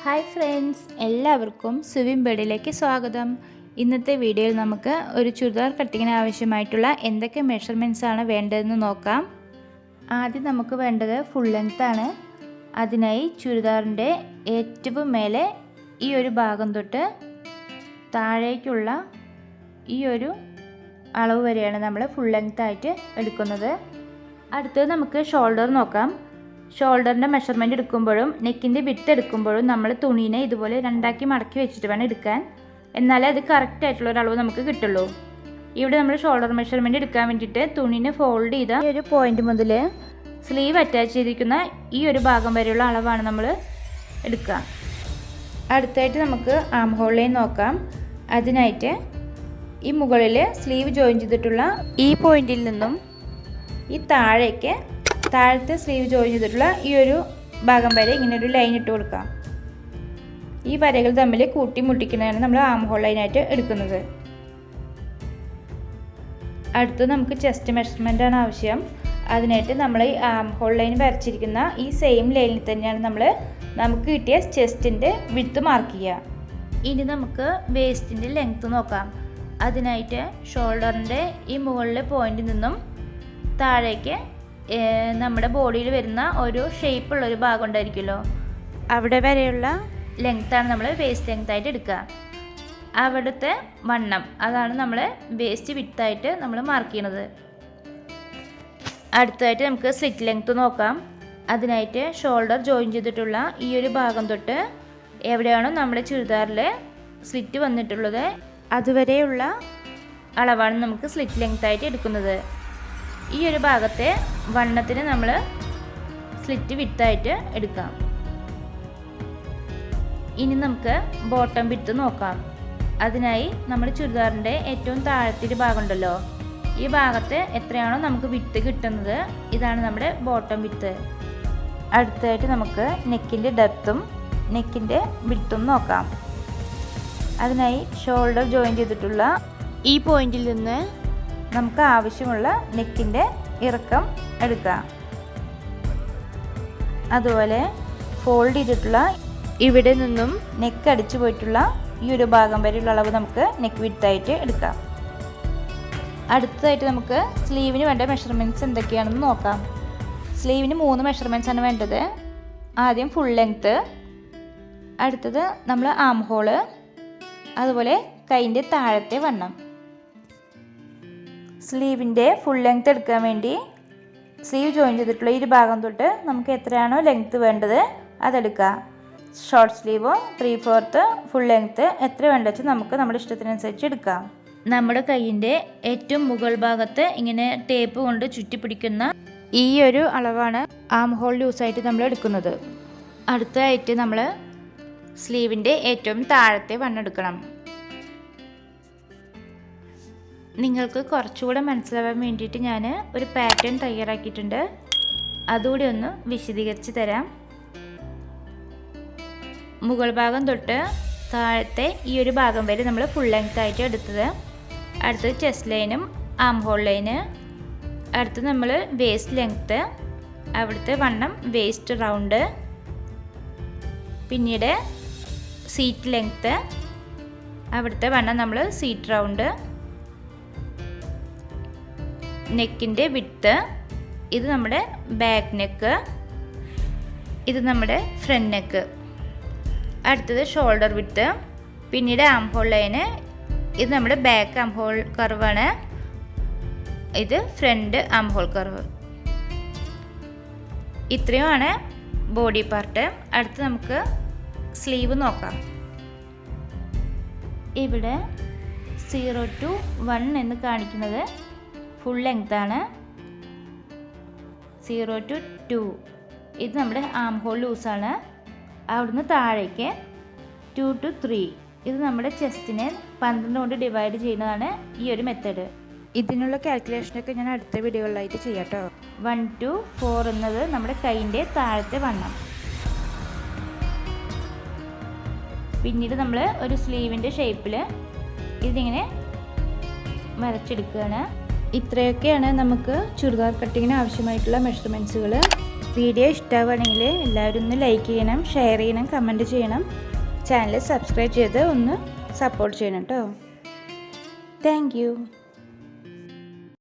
Hi friends, എല്ലാവർക്കും സുവിൻ ബെഡിലേക്ക് സ്വാഗതം. ഇന്നത്തെ വീഡിയോയിൽ നമുക്ക് ഒരു ചുരിദാർ കട്ടിങ്ങിന് ആവശ്യമായിട്ടുള്ള എന്തൊക്കെ മെഷർമെൻറ്റ്സ് ആണ് വേണ്ടതെന്ന് നോക്കാം. ആദ്യം നമുക്ക് വേണ്ടത് ഫുൾ ലെങ്ത് ആണ്. അതിനായി ചുരിദാറിൻ്റെ ഏറ്റവും മേലെ ഈ ഒരു ഭാഗം തൊട്ട് താഴേക്കുള്ള ഈ ഒരു അളവ് വരെയാണ് നമ്മൾ ഫുൾ ലെങ്ത് ആയിട്ട് എടുക്കുന്നത്. അടുത്തത് നമുക്ക് ഷോൾഡർ നോക്കാം. ഷോൾഡറിൻ്റെ മെഷർമെൻറ്റ് എടുക്കുമ്പോഴും നെക്കിൻ്റെ വിട്ട് എടുക്കുമ്പോഴും നമ്മൾ തുണീനെ ഇതുപോലെ രണ്ടാക്കി മടക്കി വെച്ചിട്ട് വേണം എടുക്കാൻ. എന്നാലേ അത് കറക്റ്റ് ആയിട്ടുള്ള ഒരു അളവ് നമുക്ക് കിട്ടുള്ളൂ. ഇവിടെ നമ്മൾ ഷോൾഡർ മെഷർമെൻറ്റ് എടുക്കാൻ വേണ്ടിയിട്ട് തുണീനെ ഫോൾഡ് ചെയ്ത ഈ ഒരു പോയിന്റ് മുതൽ സ്ലീവ് അറ്റാച്ച് ചെയ്തിരിക്കുന്ന ഈ ഒരു ഭാഗം വരെയുള്ള അളവാണ് നമ്മൾ എടുക്കുക. അടുത്തായിട്ട് നമുക്ക് ആം ഹോൾ ലൈൻ നോക്കാം. അതിനായിട്ട് ഈ മുകളിൽ സ്ലീവ് ജോയിൻ ചെയ്തിട്ടുള്ള ഈ പോയിന്റിൽ നിന്നും ഈ താഴത്തെ സ്ലീവ് ജോയിൻ ചെയ്തിട്ടുള്ള ഈ ഒരു ഭാഗം വരെ ഇങ്ങനെ ഒരു ലൈൻ ഇട്ട് കൊടുക്കാം. ഈ വരകൾ തമ്മിൽ കൂട്ടി മുട്ടിക്കുന്നതാണ് നമ്മൾ ആം ഹോൾ ലൈനായിട്ട് എടുക്കുന്നത്. അടുത്ത് നമുക്ക് ചെസ്റ്റ് മെഷർമെൻ്റ് ആണ് ആവശ്യം. അതിനായിട്ട് നമ്മൾ ഈ ആം ഹോൾ ലൈൻ വരച്ചിരിക്കുന്ന ഈ സെയിം ലൈനിൽ തന്നെയാണ് നമുക്ക് കിട്ടിയ ചെസ്റ്റിൻ്റെ വിഡ്ത്ത് മാർക്ക് ചെയ്യുക. ഇനി നമുക്ക് വേസ്റ്റിൻ്റെ ലെങ്ത്ത് നോക്കാം. അതിനായിട്ട് ഷോൾഡറിൻ്റെ ഈ മുകളിലെ പോയിന്റിൽ നിന്നും താഴേക്ക് നമ്മുടെ ബോഡിയിൽ വരുന്ന ഒരു ഷേപ്പുള്ളൊരു ഭാഗം ഉണ്ടായിരിക്കുമല്ലോ, അവിടെ വരെയുള്ള ലെങ്ത്താണ് നമ്മൾ വേസ്റ്റ് ലെങ്ത് ആയിട്ട് എടുക്കുക. അവിടുത്തെ വണ്ണം അതാണ് നമ്മൾ വേസ്റ്റ് വിഡ്ത്തായിട്ട് നമ്മൾ മാർക്ക് ചെയ്യണത്. അടുത്തതായിട്ട് നമുക്ക് സ്ലിറ്റ് ലെങ്ത്ത് നോക്കാം. അതിനായിട്ട് ഷോൾഡർ ജോയിൻ ചെയ്തിട്ടുള്ള ഈ ഒരു ഭാഗം തൊട്ട് എവിടെയാണോ നമ്മുടെ ചുരിദാറിൽ സ്ലിറ്റ് വന്നിട്ടുള്ളത് അതുവരെയുള്ള അളവാണ് നമുക്ക് സ്ലിറ്റ് ലെങ്ത് ആയിട്ട് എടുക്കുന്നത്. ഈ ഒരു ഭാഗത്തെ വണ്ണത്തിന് നമ്മൾ സ്ലിറ്റ് വിഡ്ത്തായിട്ട് എടുക്കാം. ഇനി നമുക്ക് ബോട്ടം വിഡ്ത്ത് നോക്കാം. അതിനായി നമ്മുടെ ചുരിദാറിൻ്റെ ഏറ്റവും താഴത്തെ ഭാഗം ഉണ്ടല്ലോ, ഈ ഭാഗത്ത് എത്രയാണോ നമുക്ക് വിഡ്ത്ത് കിട്ടുന്നത് ഇതാണ് നമ്മുടെ ബോട്ടം വിഡ്ത്ത്. അടുത്തായിട്ട് നമുക്ക് നെക്കിൻ്റെ ഡെപ്തും നെക്കിൻ്റെ വിഡ്ത്തും നോക്കാം. അതിനായി ഷോൾഡർ ജോയിൻ ചെയ്തിട്ടുള്ള ഈ പോയിന്റിൽ നിന്ന് നമുക്ക് ആവശ്യമുള്ള നെക്കിൻ്റെ ഇറക്കം എടുക്കാം. അതുപോലെ ഫോൾഡ് ചെയ്തിട്ടുള്ള ഇവിടെ നിന്നും നെക്ക് അടിച്ചു പോയിട്ടുള്ള ഈ ഒരു ഭാഗം വരെയുള്ള അളവ് നമുക്ക് നെക്ക് വിഡ്ത്തായിട്ട് എടുക്കാം. അടുത്തതായിട്ട് നമുക്ക് സ്ലീവിന് വേണ്ട മെഷർമെൻറ്റ്സ് എന്തൊക്കെയാണെന്ന് നോക്കാം. സ്ലീവിന് 3 മെഷർമെൻറ്റ്സ് ആണ് വേണ്ടത്. ആദ്യം ഫുൾ ലെങ്ത്ത്, അടുത്തത് നമ്മൾ ആം ഹോള്, അതുപോലെ കൈൻ്റെ താഴത്തെ വണ്ണം. സ്ലീവിൻ്റെ ഫുൾ ലെങ്ത്ത് എടുക്കാൻ വേണ്ടി സ്ലീവ് ജോയിൻ ചെയ്തിട്ടുള്ള ഈ ഭാഗം തൊട്ട് നമുക്ക് എത്രയാണോ ലെങ്ത്ത് വേണ്ടത് അതെടുക്കുക. ഷോർട്ട് സ്ലീവോ 3/4 ഫുൾ ലെങ്ത്ത് എത്ര വേണ്ട വെച്ചാൽ നമുക്ക് നമ്മുടെ ഇഷ്ടത്തിനനുസരിച്ച് എടുക്കാം. നമ്മുടെ കൈയിൻ്റെ ഏറ്റവും മുകൾ ഭാഗത്ത് ഇങ്ങനെ ടേപ്പ് കൊണ്ട് ചുറ്റിപ്പിടിക്കുന്ന ഈ ഒരു അളവാണ് ആം ഹോൾ ലൂസായിട്ട് നമ്മൾ എടുക്കുന്നത്. അടുത്തതായിട്ട് നമ്മൾ സ്ലീവിൻ്റെ ഏറ്റവും താഴത്തെ വണ്ണം എടുക്കണം. നിങ്ങൾക്ക് കുറച്ചുകൂടെ മനസ്സിലാവാൻ വേണ്ടിയിട്ട് ഞാൻ ഒരു പാറ്റേൺ തയ്യാറാക്കിയിട്ടുണ്ട്, അതുകൂടി ഒന്ന് വിശദീകരിച്ച് തരാം. മുകൾ ഭാഗം തൊട്ട് താഴത്തെ ഈ ഒരു ഭാഗം വരെ നമ്മൾ ഫുൾ ലെങ്ത് ആയിട്ട് എടുത്തത്. അടുത്തത് ചെസ്റ്റ് ലൈനും ആം ഹോൾ ലൈന്, അടുത്ത് നമ്മൾ വേസ്റ്റ് ലെങ്ത്ത്, അവിടുത്തെ വണ്ണം വേസ്റ്റ് റൗണ്ട്, പിന്നീട് സീറ്റ് ലെങ്ത്ത്, അവിടുത്തെ വണ്ണം നമ്മൾ സീറ്റ് റൗണ്ട്, നെക്കിൻ്റെ വിഡ്ത്ത്, ഇത് നമ്മുടെ ബാക്ക് നെക്ക്, ഇത് നമ്മുടെ ഫ്രണ്ട് നെക്ക്, അടുത്തത് ഷോൾഡർ വിഡ്ത്ത്, പിന്നീട് ആം ഹോൾ ലൈന്, ഇത് നമ്മുടെ ബാക്ക് ആം ഹോൾ കർവാണ്, ഇത് ഫ്രണ്ട് ആം ഹോൾ കർവ്. ഇത്രയുമാണ് ബോഡി പാർട്ട്. അടുത്ത് നമുക്ക് സ്ലീവ് നോക്കാം. ഇവിടെ 0 to 1 എന്ന് കാണിക്കുന്നത് ഫുൾ ലെങ്ത് ആണ്. 0 to 2 ഇത് നമ്മുടെ ആം ഹോൾ ലൂസാണ്. അവിടുന്ന് താഴേക്ക് 2 to 3 ഇത് നമ്മുടെ ചെസ്റ്റിനെ 12 കൊണ്ട് ഡിവൈഡ് ചെയ്യുന്നതാണ് ഈ ഒരു മെത്തേഡ്. ഇതിനുള്ള കാൽക്കുലേഷനൊക്കെ ഞാൻ അടുത്ത വീഡിയോകളിലായിട്ട് ചെയ്യാം കേട്ടോ. 1 to 4 എന്നത് നമ്മുടെ കൈയിൻ്റെ താഴത്തെ വണ്ണം. പിന്നീട് നമ്മൾ ഒരു സ്ലീവിൻ്റെ ഷേപ്പിൽ ഇതിങ്ങനെ വരച്ചെടുക്കുകയാണ്. ഇത്രയൊക്കെയാണ് നമുക്ക് ചുരിദാർ കട്ടിങ്ങിന് ആവശ്യമായിട്ടുള്ള മെഷർമെൻറ്റ്സുകൾ. വീഡിയോ ഇഷ്ടമാവുകയാണെങ്കിൽ എല്ലാവരും ഒന്ന് ലൈക്ക് ചെയ്യണം, ഷെയർ ചെയ്യണം, കമൻറ്റ് ചെയ്യണം. ചാനൽ സബ്സ്ക്രൈബ് ചെയ്ത് ഒന്ന് സപ്പോർട്ട് ചെയ്യണം കേട്ടോ. Thank you.